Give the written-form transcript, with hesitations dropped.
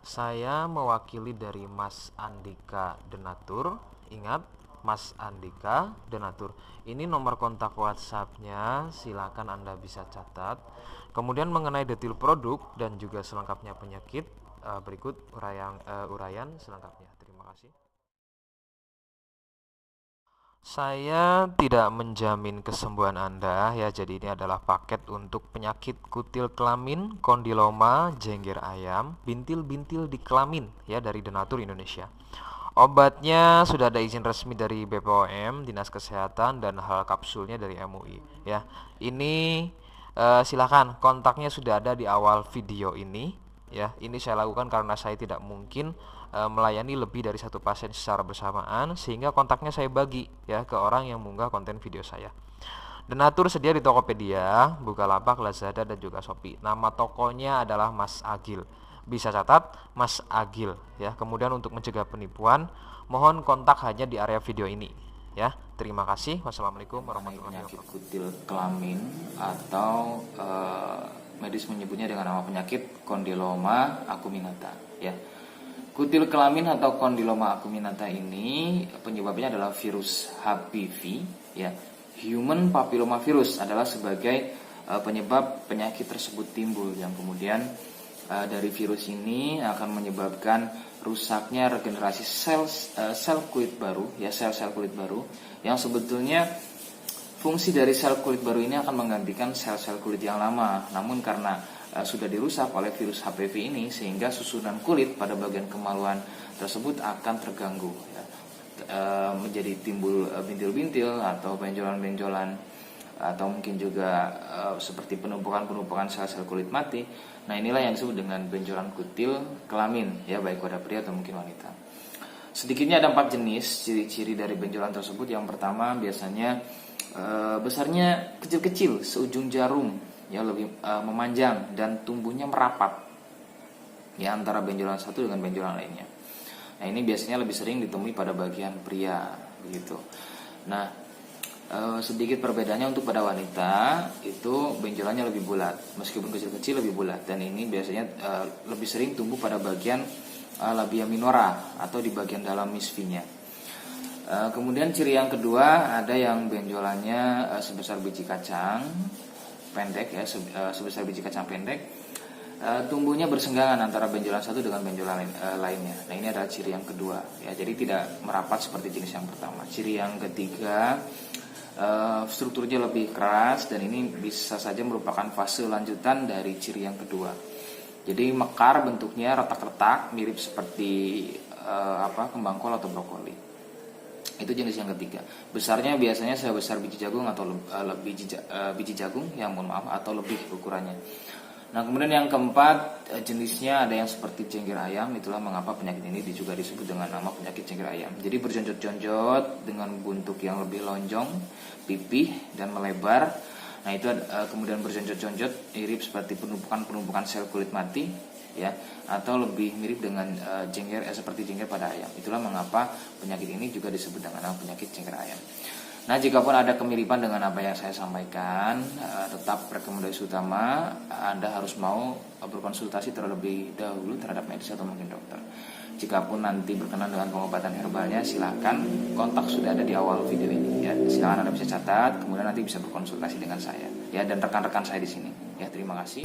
Saya mewakili dari Mas Andika Denatur. Ingat, Mas Andika Denatur. Ini nomor kontak WhatsApp-nya, silakan Anda bisa catat. Kemudian mengenai detail produk dan juga selengkapnya penyakit, berikut uraian selengkapnya. Terima kasih. Saya tidak menjamin kesembuhan Anda ya, jadi ini adalah paket untuk penyakit kutil kelamin, kondiloma, jengger ayam, bintil-bintil di kelamin ya dari Denatur Indonesia. Obatnya sudah ada izin resmi dari BPOM, Dinas Kesehatan, dan hal kapsulnya dari MUI ya. Ini silakan kontaknya sudah ada di awal video ini ya. Ini saya lakukan karena saya tidak mungkin melayani lebih dari satu pasien secara bersamaan, sehingga kontaknya saya bagi ya ke orang yang mengunggah konten video saya. Denatur sedia di Tokopedia, Bukalapak, Lazada, dan juga Shopee. Nama tokonya adalah Mas Agil. Bisa catat Mas Agil ya. Kemudian untuk mencegah penipuan, mohon kontak hanya di area video ini ya. Terima kasih. Wassalamualaikum warahmatullahi Penyakit wabarakatuh. kutil kelamin atau medis menyebutnya dengan nama penyakit kondiloma acuminata ya. Kutil kelamin atau kondiloma acuminata ini penyebabnya adalah virus HPV ya. Human papilloma virus adalah sebagai penyebab penyakit tersebut timbul, yang kemudian dari virus ini akan menyebabkan rusaknya regenerasi sel kulit baru ya, sel-sel kulit baru yang sebetulnya fungsi dari sel kulit baru ini akan menggantikan sel-sel kulit yang lama. Namun karena sudah dirusak oleh virus HPV ini, sehingga susunan kulit pada bagian kemaluan tersebut akan terganggu ya. Menjadi timbul bintil-bintil atau benjolan-benjolan, atau mungkin juga seperti penumpukan-penumpukan sel-sel kulit mati. Nah, inilah yang disebut dengan benjolan kutil kelamin ya, baik pada pria atau mungkin wanita. Sedikitnya ada 4 jenis ciri-ciri dari benjolan tersebut. Yang pertama, biasanya besarnya kecil-kecil seujung jarum ya, lebih memanjang dan tumbuhnya merapat ya antara benjolan satu dengan benjolan lainnya. Nah, ini biasanya lebih sering ditemui pada bagian pria begitu. Nah, sedikit perbedaannya untuk pada wanita itu benjolannya lebih bulat, meskipun kecil-kecil lebih bulat, dan ini biasanya lebih sering tumbuh pada bagian labia minora atau di bagian dalam misfinya. Kemudian ciri yang kedua, ada yang benjolannya sebesar biji kacang pendek ya, sebesar biji kacang pendek. Tumbuhnya bersenggangan antara benjolan satu dengan benjolan lainnya. Nah, ini adalah ciri yang kedua ya, jadi tidak merapat seperti jenis yang pertama. Ciri yang ketiga, strukturnya lebih keras, dan ini bisa saja merupakan fase lanjutan dari ciri yang kedua. Jadi mekar bentuknya, retak-retak, mirip seperti kembang kol atau brokoli. Itu jenis yang ketiga. Besarnya biasanya sebesar biji jagung atau biji jagung yang atau lebih ukurannya. Nah, kemudian yang keempat, jenisnya ada yang seperti jengger ayam. Itulah mengapa penyakit ini juga disebut dengan nama penyakit jengger ayam. Jadi berjonjot-jonjot dengan bentuk yang lebih lonjong, pipih dan melebar. Nah, itu kemudian berjonjot-jonjot mirip seperti penumpukan sel kulit mati ya, atau lebih mirip dengan seperti jengger pada ayam. Itulah mengapa penyakit ini juga disebut dengan nama penyakit jengger ayam. Nah, jikapun ada kemiripan dengan apa yang saya sampaikan, tetap rekomendasi utama Anda harus mau berkonsultasi terlebih dahulu terhadap medis atau mungkin dokter. Jikapun nanti berkenan dengan pengobatan herbalnya, silakan kontak sudah ada di awal video ini ya. Silakan Anda bisa catat, kemudian nanti bisa berkonsultasi dengan saya ya, dan rekan-rekan saya di sini ya. Terima kasih.